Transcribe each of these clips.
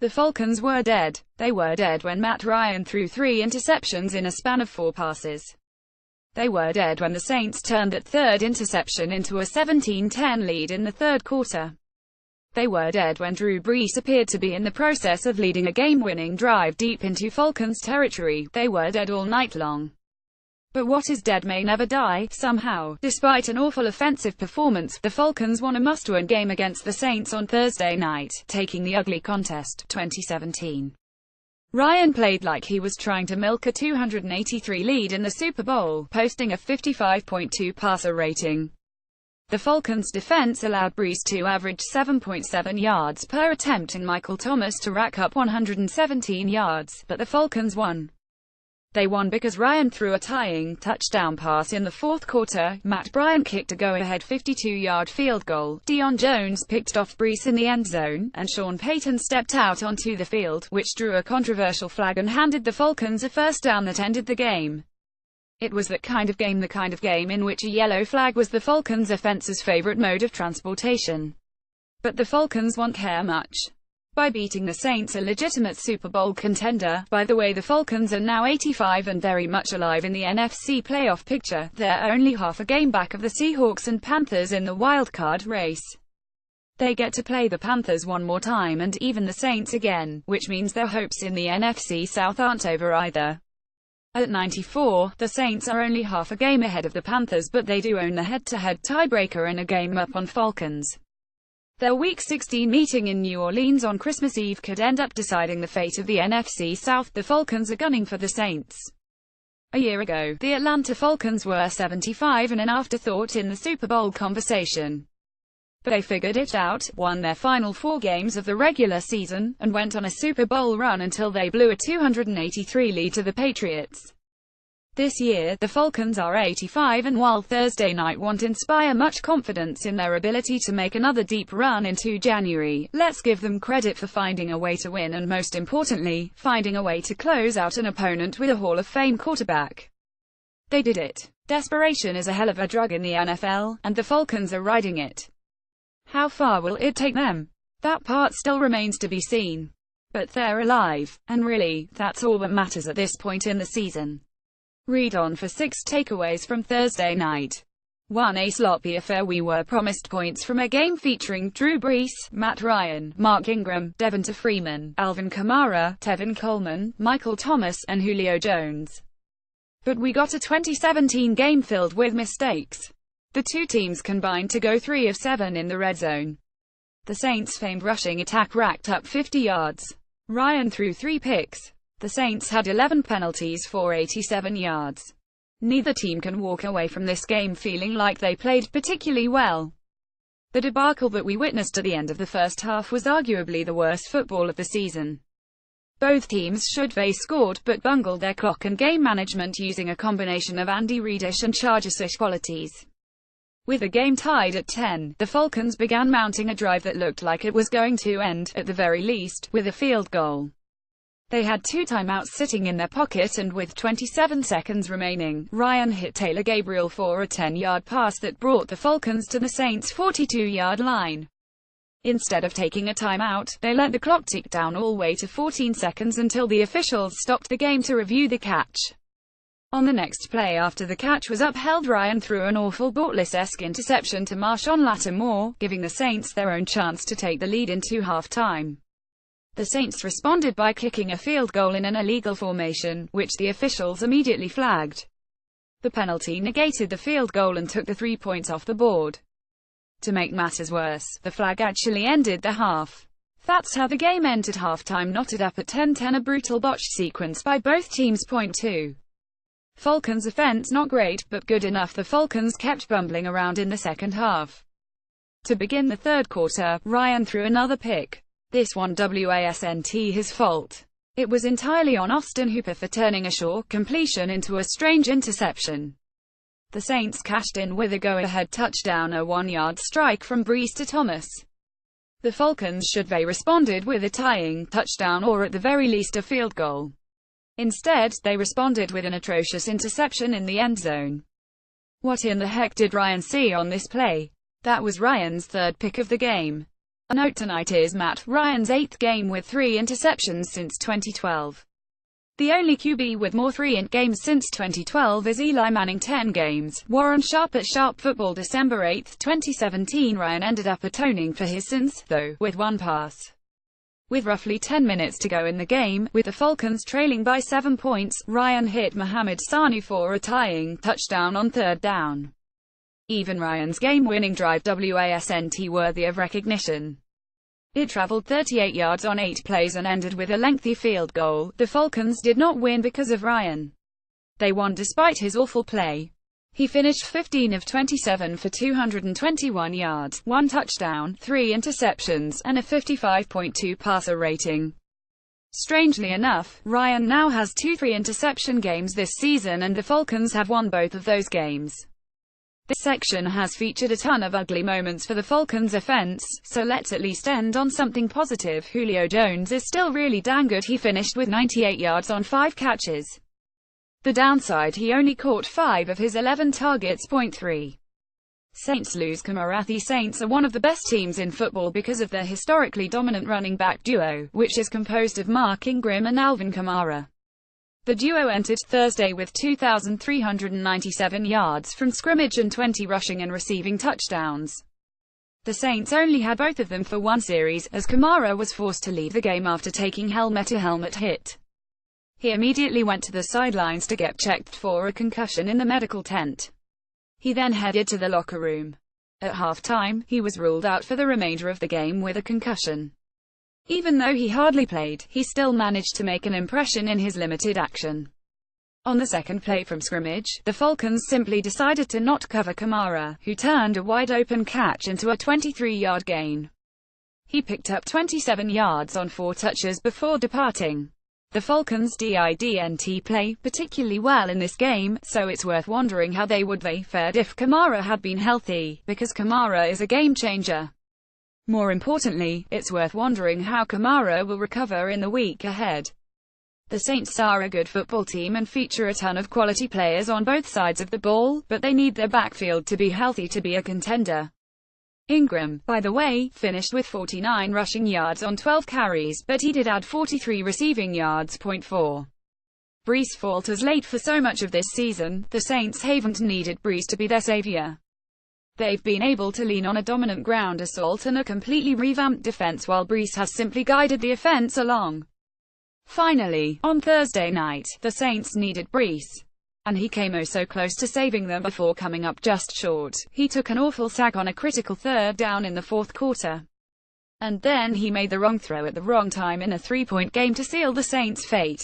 The Falcons were dead. They were dead when Matt Ryan threw 3 interceptions in a span of 4 passes. They were dead when the Saints turned that third interception into a 17-10 lead in the third quarter. They were dead when Drew Brees appeared to be in the process of leading a game-winning drive deep into Falcons territory. They were dead all night long. But what is dead may never die, somehow. Despite an awful offensive performance, the Falcons won a must-win game against the Saints on Thursday night, taking the ugly contest, 2017. Ryan played like he was trying to milk a 283 lead in the Super Bowl, posting a 55.2 passer rating. The Falcons' defense allowed Brees to average 7.7 yards per attempt and Michael Thomas to rack up 117 yards, but the Falcons won. They won because Ryan threw a tying touchdown pass in the fourth quarter, Matt Bryant kicked a go-ahead 52-yard field goal, Deion Jones picked off Brees in the end zone, and Sean Payton stepped out onto the field, which drew a controversial flag and handed the Falcons a first down that ended the game. It was the kind of game in which a yellow flag was the Falcons' offense's favorite mode of transportation. But the Falcons won't care much. By beating the Saints, a legitimate Super Bowl contender. By the way, the Falcons are now 85 and very much alive in the NFC playoff picture. They're only half a game back of the Seahawks and Panthers in the wildcard race. They get to play the Panthers one more time and even the Saints again, which means their hopes in the NFC South aren't over either. At 94, the Saints are only half a game ahead of the Panthers, but they do own the head-to-head tiebreaker and a game up on Falcons. Their Week 16 meeting in New Orleans on Christmas Eve could end up deciding the fate of the NFC South. The Falcons are gunning for the Saints. A year ago, the Atlanta Falcons were 75 and an afterthought in the Super Bowl conversation. But they figured it out, won their final 4 games of the regular season, and went on a Super Bowl run until they blew a 283 lead to the Patriots. This year, the Falcons are 85 and while Thursday night won't inspire much confidence in their ability to make another deep run into January, let's give them credit for finding a way to win and most importantly, finding a way to close out an opponent with a Hall of Fame quarterback. They did it. Desperation is a hell of a drug in the NFL, and the Falcons are riding it. How far will it take them? That part still remains to be seen. But they're alive, and really, that's all that matters at this point in the season. Read on for 6 takeaways from Thursday night. 1. A sloppy affair. We were promised points from a game featuring Drew Brees, Matt Ryan, Mark Ingram, Devonta Freeman, Alvin Kamara, Tevin Coleman, Michael Thomas, and Julio Jones. But we got a 2017 game filled with mistakes. The two teams combined to go 3 of 7 in the red zone. The Saints' famed rushing attack racked up 50 yards. Ryan threw 3 picks. The Saints had 11 penalties for 87 yards. Neither team can walk away from this game feeling like they played particularly well. The debacle that we witnessed at the end of the first half was arguably the worst football of the season. Both teams should have scored, but bungled their clock and game management using a combination of Andy Reid-ish and Chargers-ish qualities. With the game tied at 10, the Falcons began mounting a drive that looked like it was going to end, at the very least, with a field goal. They had 2 timeouts sitting in their pocket and with 27 seconds remaining, Ryan hit Taylor Gabriel for a 10-yard pass that brought the Falcons to the Saints' 42-yard line. Instead of taking a timeout, they let the clock tick down all the way to 14 seconds until the officials stopped the game to review the catch. On the next play after the catch was upheld, Ryan threw an awful Bortles-esque interception to Marshawn Lattimore, giving the Saints their own chance to take the lead into halftime. The Saints responded by kicking a field goal in an illegal formation, which the officials immediately flagged. The penalty negated the field goal and took the 3 points off the board. To make matters worse, the flag actually ended the half. That's how the game entered halftime, knotted up at 10-10, a brutal botched sequence by both teams. Point 2. Falcons offense not great, but good enough. The Falcons kept bumbling around in the second half. To begin the third quarter, Ryan threw another pick. This one wasn't his fault. It was entirely on Austin Hooper for turning a short completion into a strange interception. The Saints cashed in with a go-ahead touchdown, a 1-yard strike from Brees to Thomas. The Falcons should have responded with a tying touchdown or at the very least a field goal. Instead, they responded with an atrocious interception in the end zone. What in the heck did Ryan see on this play? That was Ryan's 3rd pick of the game. A note: tonight is Matt Ryan's 8th game with 3 interceptions since 2012. The only QB with more 3-int games since 2012 is Eli Manning, 10 games. Warren Sharp at Sharp Football, December 8, 2017. Ryan ended up atoning for his sins, though, with one pass. With roughly 10 minutes to go in the game, with the Falcons trailing by 7 points, Ryan hit Mohamed Sanu for a tying touchdown on 3rd down. Even Ryan's game-winning drive wasn't worthy of recognition. It traveled 38 yards on 8 plays and ended with a lengthy field goal. The Falcons did not win because of Ryan. They won despite his awful play. He finished 15 of 27 for 221 yards, 1 touchdown, 3 interceptions, and a 55.2 passer rating. Strangely enough, Ryan now has 2 3-interception games this season, and the Falcons have won both of those games. This section has featured a ton of ugly moments for the Falcons' offense, so let's at least end on something positive. Julio Jones is still really dang good. He finished with 98 yards on 5 catches. The downside: he only caught 5 of his 11 targets. 3. Saints lose Kamara. The Saints are one of the best teams in football because of their historically dominant running back duo, which is composed of Mark Ingram and Alvin Kamara. The duo entered Thursday with 2,397 yards from scrimmage and 20 rushing and receiving touchdowns. The Saints only had both of them for one series, as Kamara was forced to leave the game after taking helmet-to-helmet hit. He immediately went to the sidelines to get checked for a concussion in the medical tent. He then headed to the locker room. At halftime, he was ruled out for the remainder of the game with a concussion. Even though he hardly played, he still managed to make an impression in his limited action. On the second play from scrimmage, the Falcons simply decided to not cover Kamara, who turned a wide-open catch into a 23-yard gain. He picked up 27 yards on 4 touches before departing. The Falcons didn't play particularly well in this game, so it's worth wondering how they would have fared if Kamara had been healthy, because Kamara is a game-changer. More importantly, it's worth wondering how Kamara will recover in the week ahead. The Saints are a good football team and feature a ton of quality players on both sides of the ball, but they need their backfield to be healthy to be a contender. Ingram, by the way, finished with 49 rushing yards on 12 carries, but he did add 43 receiving yards. 4. Brees falters late. For so much of this season, the Saints haven't needed Brees to be their savior. They've been able to lean on a dominant ground assault and a completely revamped defense, while Brees has simply guided the offense along. Finally, on Thursday night, the Saints needed Brees. And he came oh so close to saving them before coming up just short. He took an awful sack on a critical 3rd down in the 4th quarter. And then he made the wrong throw at the wrong time in a 3-point game to seal the Saints' fate.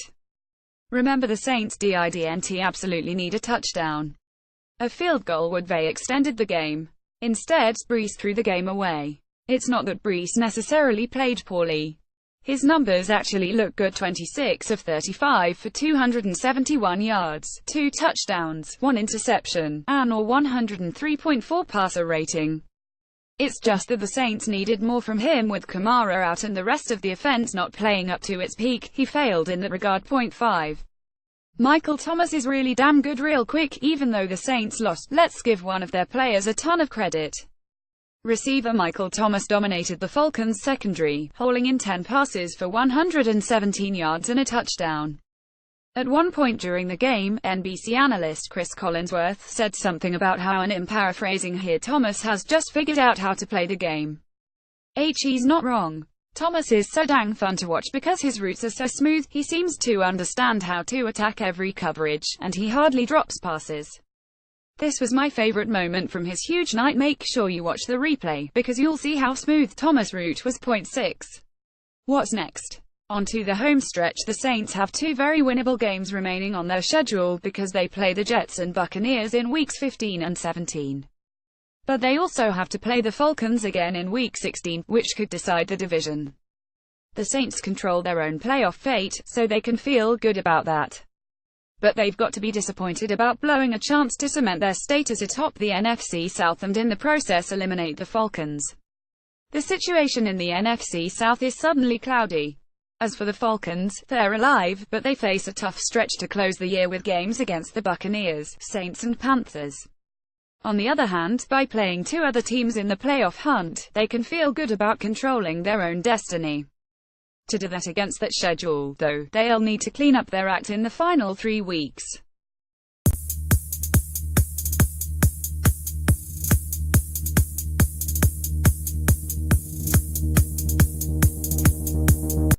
Remember, the Saints didn't absolutely need a touchdown. A field goal would have extended the game. Instead, Brees threw the game away. It's not that Brees necessarily played poorly. His numbers actually look good: 26 of 35 for 271 yards, 2 touchdowns, 1 interception, and a 103.4 passer rating. It's just that the Saints needed more from him with Kamara out and the rest of the offense not playing up to its peak. He failed in that regard. 5. Michael Thomas is really damn good. Real quick, even though the Saints lost, let's give one of their players a ton of credit. Receiver Michael Thomas dominated the Falcons' secondary, hauling in 10 passes for 117 yards and a touchdown. At one point during the game, NBC analyst Chris Collinsworth said something about how, and I'm paraphrasing here, Thomas has just figured out how to play the game. He's not wrong. Thomas is so dang fun to watch because his routes are so smooth. He seems to understand how to attack every coverage, and he hardly drops passes. This was my favorite moment from his huge night. Make sure you watch the replay, because you'll see how smooth Thomas' route was. 6. What's next? On to the home stretch. The Saints have 2 very winnable games remaining on their schedule, because they play the Jets and Buccaneers in weeks 15 and 17. But they also have to play the Falcons again in week 16, which could decide the division. The Saints control their own playoff fate, so they can feel good about that. But they've got to be disappointed about blowing a chance to cement their status atop the NFC South and in the process eliminate the Falcons. The situation in the NFC South is suddenly cloudy. As for the Falcons, they're alive, but they face a tough stretch to close the year with games against the Buccaneers, Saints and Panthers. On the other hand, by playing two other teams in the playoff hunt, they can feel good about controlling their own destiny. To do that against that schedule, though, they'll need to clean up their act in the final 3 weeks.